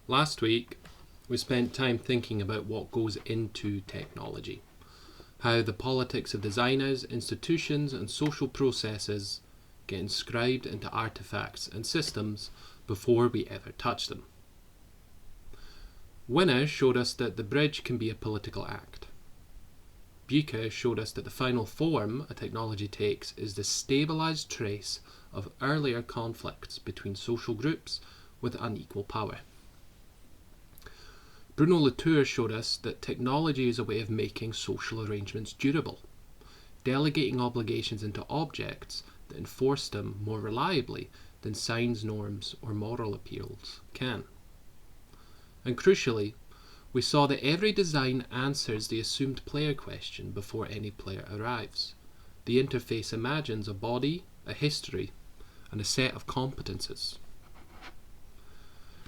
Last week, we spent time thinking about what goes into technology, how the politics of designers, institutions, and social processes get inscribed into artifacts and systems before we ever touch them. Winner showed us that the bridge can be a political act. Buca showed us that the final form a technology takes is the stabilised trace of earlier conflicts between social groups with unequal power. Bruno Latour showed us that technology is a way of making social arrangements durable, delegating obligations into objects that enforce them more reliably than signs, norms, or moral appeals can. And crucially, we saw that every design answers the assumed player question before any player arrives. The interface imagines a body, a history, and a set of competences.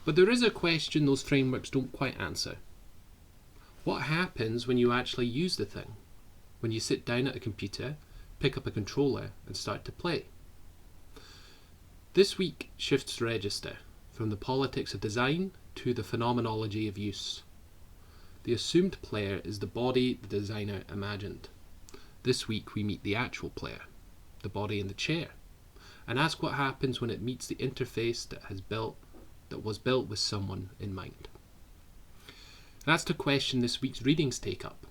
But there is a question those frameworks don't quite answer. What happens when you actually use the thing? When you sit down at a computer, pick up a controller, and start to play? This week shifts register from the politics of design to the phenomenology of use. The assumed player is the body the designer imagined. This week we meet the actual player, the body in the chair, and ask what happens when it meets the interface that was built with someone in mind. That's the question this week's readings take up,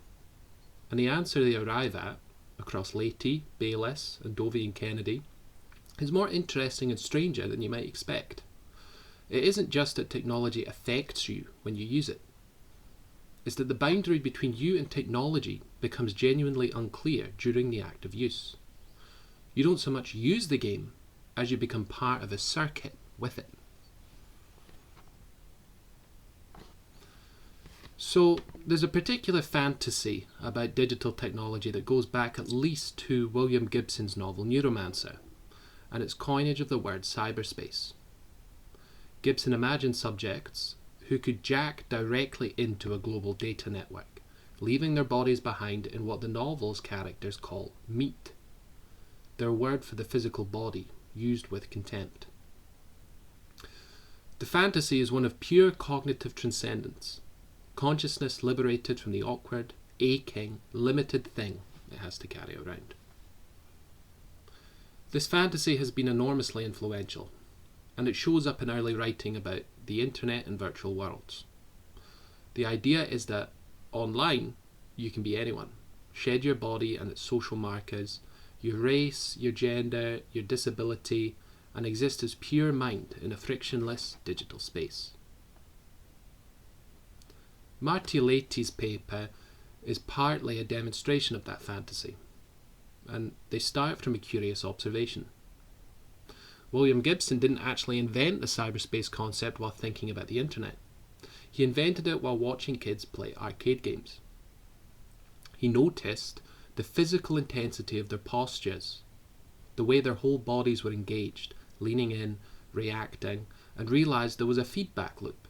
and the answer they arrive at, across Lahti, Bayliss, and Dovey and Kennedy, is more interesting and stranger than you might expect. It isn't just that technology affects you when you use it. It's that the boundary between you and technology becomes genuinely unclear during the act of use. You don't so much use the game as you become part of a circuit with it. So there's a particular fantasy about digital technology that goes back at least to William Gibson's novel Neuromancer and its coinage of the word cyberspace. Gibson imagined subjects who could jack directly into a global data network, leaving their bodies behind in what the novel's characters call meat, their word for the physical body, used with contempt. The fantasy is one of pure cognitive transcendence, consciousness liberated from the awkward, aching, limited thing it has to carry around. This fantasy has been enormously influential, and it shows up in early writing about the internet and virtual worlds. The idea is that online you can be anyone, shed your body and its social markers, your race, your gender, your disability, and exist as pure mind in a frictionless digital space. Martti Lahti's paper is partly a demonstration of that fantasy, and they start from a curious observation. William Gibson didn't actually invent the cyberspace concept while thinking about the internet. He invented it while watching kids play arcade games. He noticed the physical intensity of their postures, the way their whole bodies were engaged, leaning in, reacting, and realised there was a feedback loop.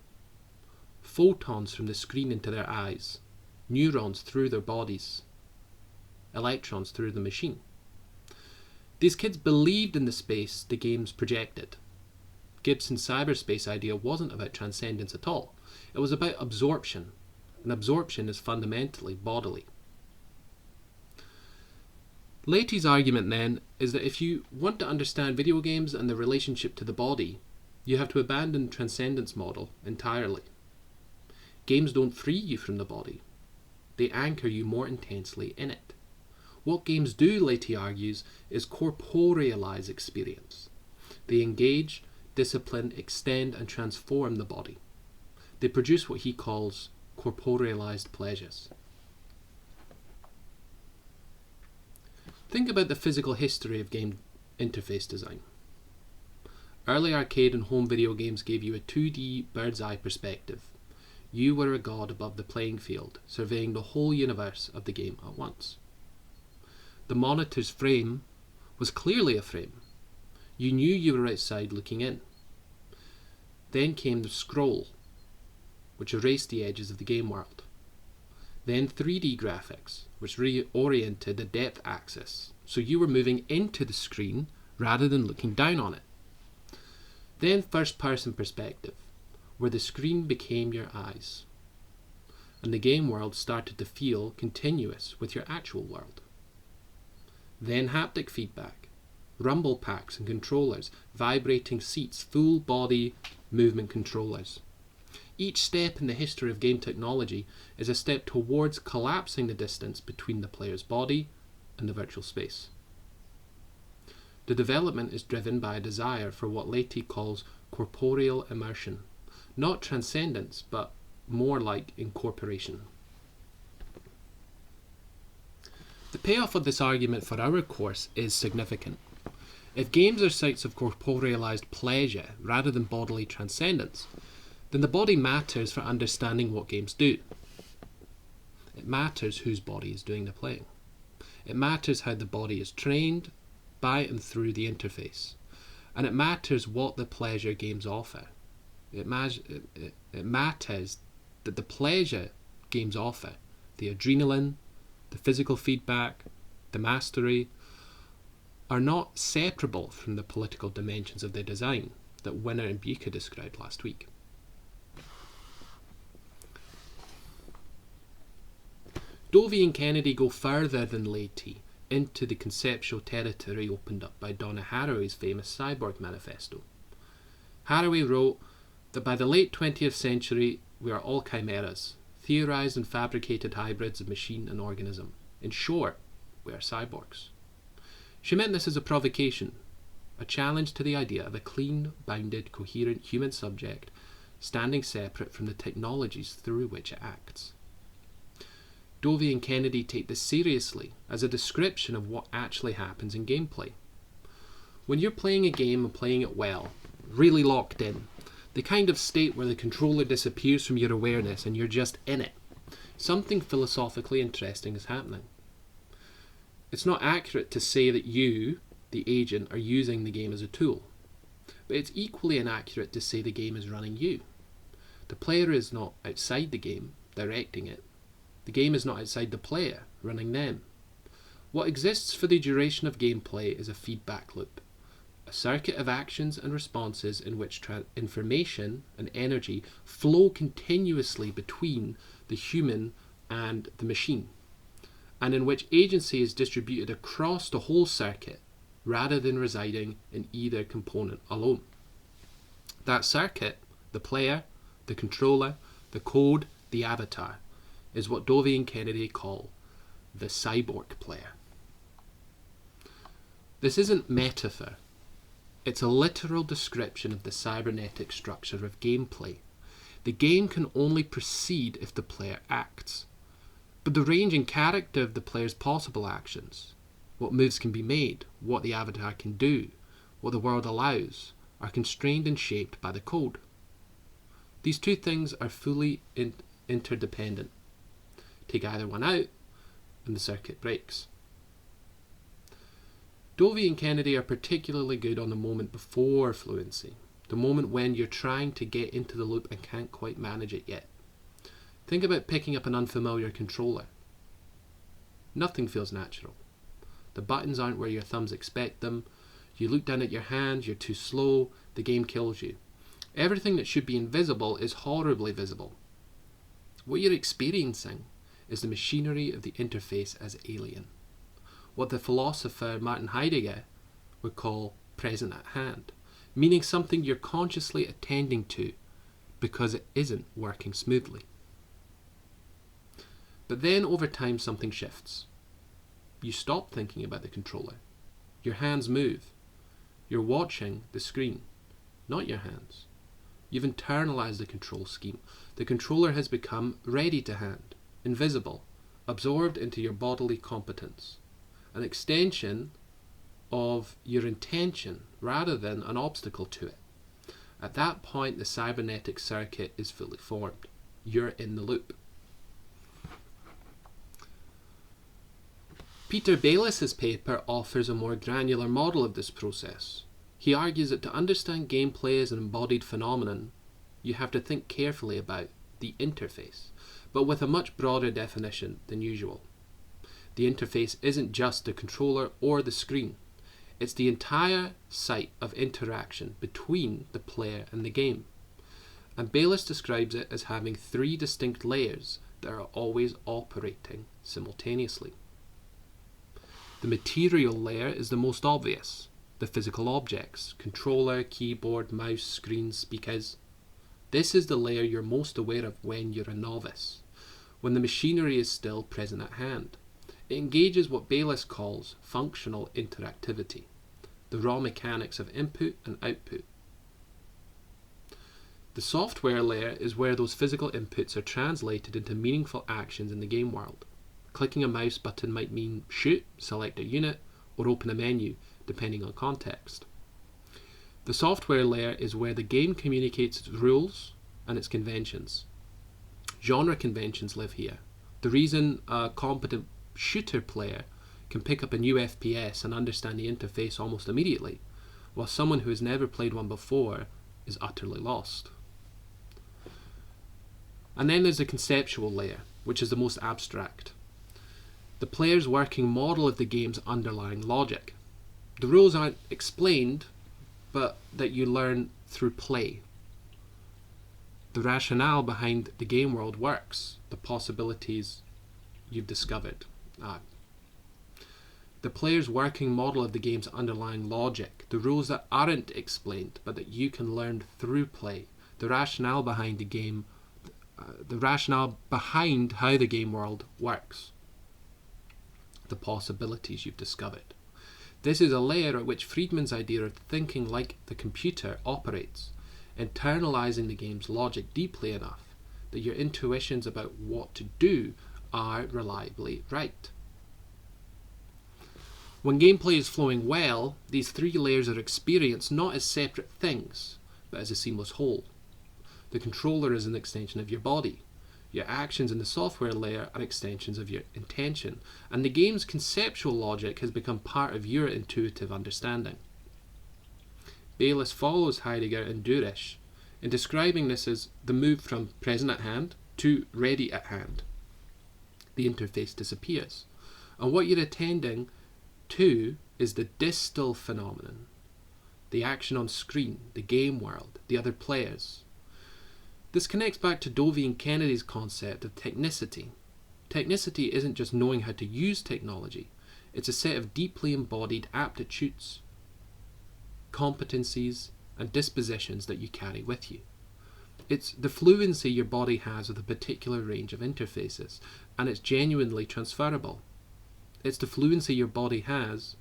Photons from the screen into their eyes, neurons through their bodies, electrons through the machine. These kids believed in the space the games projected. Gibson's cyberspace idea wasn't about transcendence at all. It was about absorption, and absorption is fundamentally bodily. Lahti's argument then is that if you want to understand video games and the relationship to the body, you have to abandon the transcendence model entirely. Games don't free you from the body. They anchor you more intensely in it. What games do, Lahti argues, is corporealize experience. They engage, discipline, extend, and transform the body. They produce what he calls corporealized pleasures. Think about the physical history of game interface design. Early arcade and home video games gave you a 2D bird's eye perspective. You were a god above the playing field, surveying the whole universe of the game at once. The monitor's frame was clearly a frame. You knew you were outside looking in. Then came the scroll, which erased the edges of the game world. Then 3D graphics, which reoriented the depth axis, so you were moving into the screen rather than looking down on it. Then first-person perspective, where the screen became your eyes, and the game world started to feel continuous with your actual world. Then haptic feedback, rumble packs and controllers, vibrating seats, full body movement controllers. Each step in the history of game technology is a step towards collapsing the distance between the player's body and the virtual space. The development is driven by a desire for what Lahti calls corporeal immersion, not transcendence, but more like incorporation. The payoff of this argument for our course is significant. If games are sites of corporealized pleasure rather than bodily transcendence, then the body matters for understanding what games do. It matters whose body is doing the playing. It matters how the body is trained by and through the interface. And it matters what the pleasure games offer. It matters that the pleasure games offer, the adrenaline, the physical feedback, the mastery, are not separable from the political dimensions of their design that Winner and Buca described last week. Dovey and Kennedy go further than Lahti into the conceptual territory opened up by Donna Haraway's famous Cyborg manifesto. Haraway wrote that by the late 20th century we are all chimeras, theorized and fabricated hybrids of machine and organism. In short, we are cyborgs. She meant this as a provocation, a challenge to the idea of a clean, bounded, coherent human subject standing separate from the technologies through which it acts. Dovey and Kennedy take this seriously as a description of what actually happens in gameplay. When you're playing a game and playing it well, really locked in, the kind of state where the controller disappears from your awareness and you're just in it, something philosophically interesting is happening. It's not accurate to say that you, the agent, are using the game as a tool, but it's equally inaccurate to say the game is running you. The player is not outside the game, directing it. The game is not outside the player, running them. What exists for the duration of gameplay is a feedback loop, a circuit of actions and responses in which information and energy flow continuously between the human and the machine, and in which agency is distributed across the whole circuit rather than residing in either component alone. That circuit, the player, the controller, the code, the avatar, is what Dovey and Kennedy call the cyborg player. This isn't metaphor. It's a literal description of the cybernetic structure of gameplay. The game can only proceed if the player acts. But the range and character of the player's possible actions, what moves can be made, what the avatar can do, what the world allows, are constrained and shaped by the code. These two things are fully interdependent. Take either one out, and the circuit breaks. Dovey and Kennedy are particularly good on the moment before fluency, the moment when you're trying to get into the loop and can't quite manage it yet. Think about picking up an unfamiliar controller. Nothing feels natural. The buttons aren't where your thumbs expect them. You look down at your hands, you're too slow, the game kills you. Everything that should be invisible is horribly visible. What you're experiencing is the machinery of the interface as alien. What the philosopher Martin Heidegger would call present at hand, meaning something you're consciously attending to because it isn't working smoothly. But then over time something shifts. You stop thinking about the controller. Your hands move. You're watching the screen, not your hands. You've internalized the control scheme. The controller has become ready to hand, invisible, absorbed into your bodily competence, an extension of your intention rather than an obstacle to it. At that point, the cybernetic circuit is fully formed. You're in the loop. Peter Baylis's paper offers a more granular model of this process. He argues that to understand gameplay as an embodied phenomenon, you have to think carefully about the interface, but with a much broader definition than usual. The interface isn't just the controller or the screen. It's the entire site of interaction between the player and the game. And Bayliss describes it as having 3 distinct layers that are always operating simultaneously. The material layer is the most obvious, the physical objects, controller, keyboard, mouse, screen, speakers. This is the layer you're most aware of when you're a novice, when the machinery is still present at hand. It engages what Bayliss calls functional interactivity, the raw mechanics of input and output. The software layer is where those physical inputs are translated into meaningful actions in the game world. Clicking a mouse button might mean shoot, select a unit, or open a menu, depending on context. The software layer is where the game communicates its rules and its conventions. Genre conventions live here. The reason a competent shooter player can pick up a new FPS and understand the interface almost immediately, while someone who has never played one before is utterly lost. And then there's the conceptual layer, which is the most abstract. The player's working model of the game's underlying logic. The rules aren't explained, but that you learn through play. The rationale behind the game world works, the possibilities you've discovered. The player's working model of the game's underlying logic, the rules that aren't explained, but that you can learn through play. The rationale behind the game, the rationale behind how the game world works. The possibilities you've discovered. This is a layer at which Friedman's idea of thinking like the computer operates, internalizing the game's logic deeply enough that your intuitions about what to do are reliably right. When gameplay is flowing well, these 3 layers are experienced not as separate things, but as a seamless whole. The controller is an extension of your body. Your actions in the software layer are extensions of your intention, and the game's conceptual logic has become part of your intuitive understanding. Bayliss follows Heidegger and Durisch in describing this as the move from present at hand to ready at hand. The interface disappears, and what you're attending to is the distal phenomenon, the action on screen, the game world, the other players. This connects back to Dovey and Kennedy's concept of technicity. Technicity isn't just knowing how to use technology, it's a set of deeply embodied aptitudes, competencies, and dispositions that you carry with you. It's the fluency your body has with a particular range of interfaces, and it's genuinely transferable. It's the fluency your body has.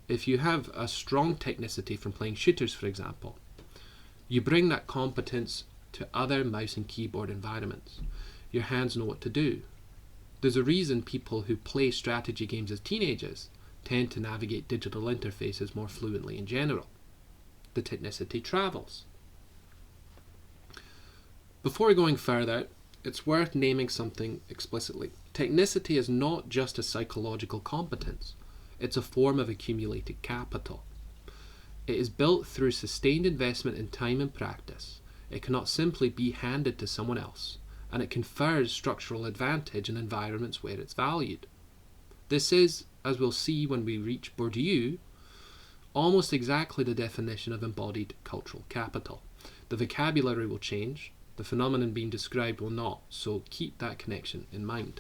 If you have a strong technicity from playing shooters, for example, you bring that competence to other mouse and keyboard environments. Your hands know what to do. There's a reason people who play strategy games as teenagers tend to navigate digital interfaces more fluently in general. The technicity travels. Before going further, it's worth naming something explicitly. Technicity is not just a psychological competence. It's a form of accumulated capital. It is built through sustained investment in time and practice. It cannot simply be handed to someone else, and it confers structural advantage in environments where it's valued. This is, as we'll see when we reach Bourdieu, almost exactly the definition of embodied cultural capital. The vocabulary will change, the phenomenon being described will not, so keep that connection in mind.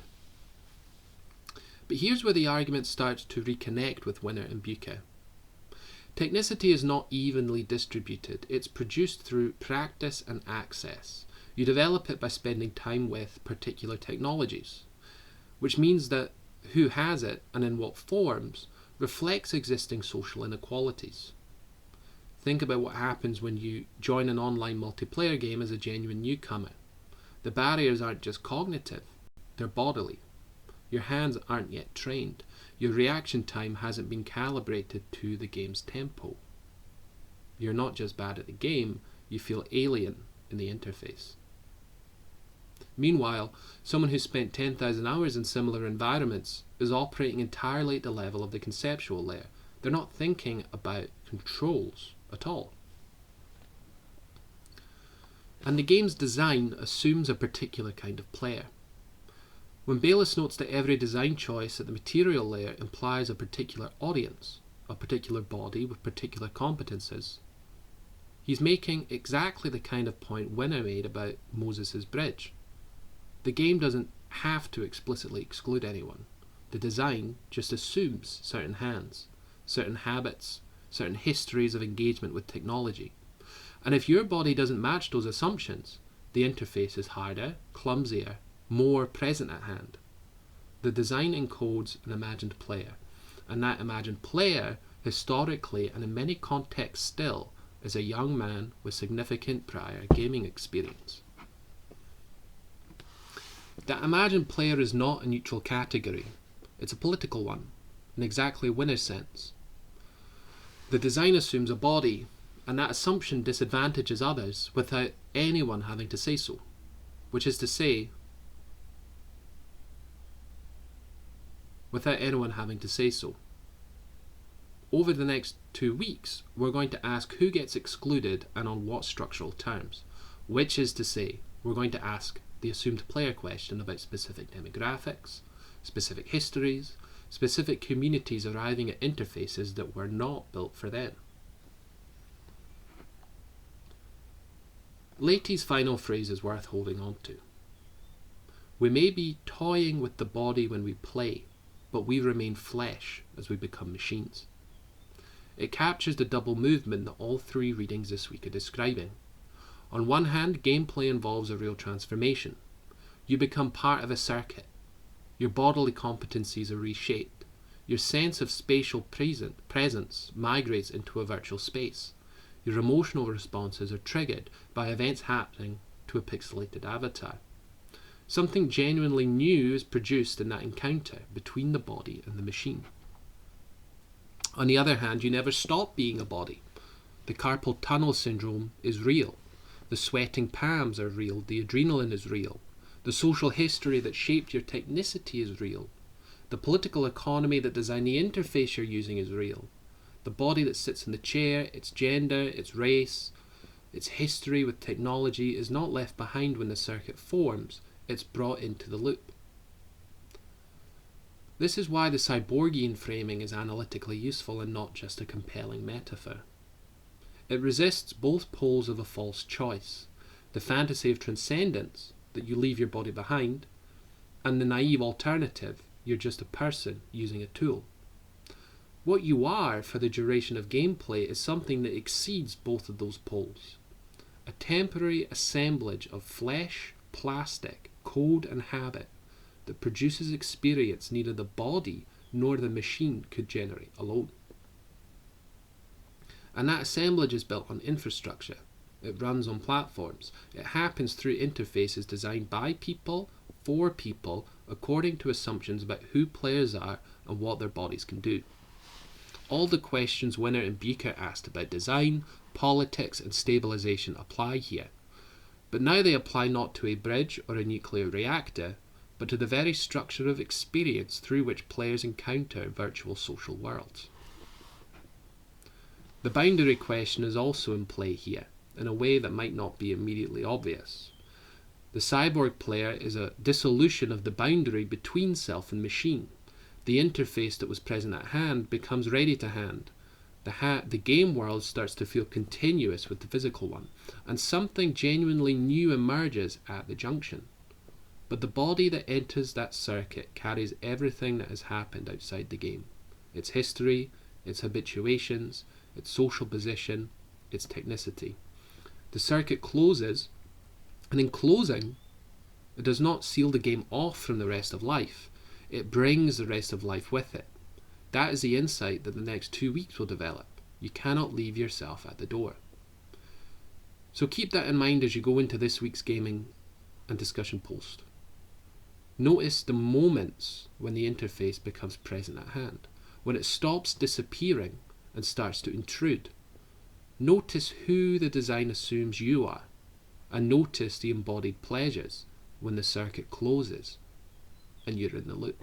But here's where the argument starts to reconnect with Winner and Bucher. Technicity is not evenly distributed. It's produced through practice and access. You develop it by spending time with particular technologies, which means that who has it and in what forms reflects existing social inequalities. Think about what happens when you join an online multiplayer game as a genuine newcomer. The barriers aren't just cognitive, they're bodily. Your hands aren't yet trained. Your reaction time hasn't been calibrated to the game's tempo. You're not just bad at the game, you feel alien in the interface. Meanwhile, someone who's spent 10,000 hours in similar environments is operating entirely at the level of the conceptual layer. They're not thinking about controls at all. And the game's design assumes a particular kind of player. When Bayliss notes that every design choice at the material layer implies a particular audience, a particular body with particular competences, he's making exactly the kind of point Winner made about Moses' bridge. The game doesn't have to explicitly exclude anyone. The design just assumes certain hands, certain habits, certain histories of engagement with technology. And if your body doesn't match those assumptions, the interface is harder, clumsier, more present at hand. The design encodes an imagined player, and that imagined player, historically and in many contexts still, is a young man with significant prior gaming experience. That imagined player is not a neutral category, it's a political one, in exactly Winner's sense. The design assumes a body, and that assumption disadvantages others without anyone having to say so, which is to say, Over the next 2 weeks, we're going to ask who gets excluded and on what structural terms, which is to say, we're going to ask the assumed player question about specific demographics, specific histories, specific communities arriving at interfaces that were not built for them. Lahti's final phrase is worth holding on to. We may be toying with the body when we play, but we remain flesh as we become machines. It captures the double movement that all three readings this week are describing. On one hand, gameplay involves a real transformation. You become part of a circuit. Your bodily competencies are reshaped. Your sense of spatial presence migrates into a virtual space. Your emotional responses are triggered by events happening to a pixelated avatar. Something genuinely new is produced in that encounter between the body and the machine. On the other hand, you never stop being a body. The carpal tunnel syndrome is real. The sweating palms are real. The adrenaline is real. The social history that shaped your technicity is real. The political economy that designed the interface you're using is real. The body that sits in the chair, its gender, its race, its history with technology is not left behind when the circuit forms, it's brought into the loop. This is why the Cyborgian framing is analytically useful and not just a compelling metaphor. It resists both poles of a false choice, the fantasy of transcendence, that you leave your body behind, and the naive alternative, you're just a person using a tool. What you are for the duration of gameplay is something that exceeds both of those poles. A temporary assemblage of flesh, plastic, code and habit that produces experience neither the body nor the machine could generate alone. And that assemblage is built on infrastructure. It runs on platforms. It happens through interfaces designed by people, for people, according to assumptions about who players are and what their bodies can do. All the questions Winner and Buecher asked about design, politics and stabilization apply here. But now they apply not to a bridge or a nuclear reactor, but to the very structure of experience through which players encounter virtual social worlds. The boundary question is also in play here, in a way that might not be immediately obvious. The cyborg player is a dissolution of the boundary between self and machine. The interface that was present at hand becomes ready to hand. The game world starts to feel continuous with the physical one, and something genuinely new emerges at the junction. But the body that enters that circuit carries everything that has happened outside the game. Its history, its habituations, its social position, its technicity. The circuit closes, and in closing, it does not seal the game off from the rest of life. It brings the rest of life with it. That is the insight that the next 2 weeks will develop. You cannot leave yourself at the door. So keep that in mind as you go into this week's gaming and discussion post. Notice the moments when the interface becomes present at hand, when it stops disappearing and starts to intrude. Notice who the design assumes you are, and notice the embodied pleasures when the circuit closes and you're in the loop.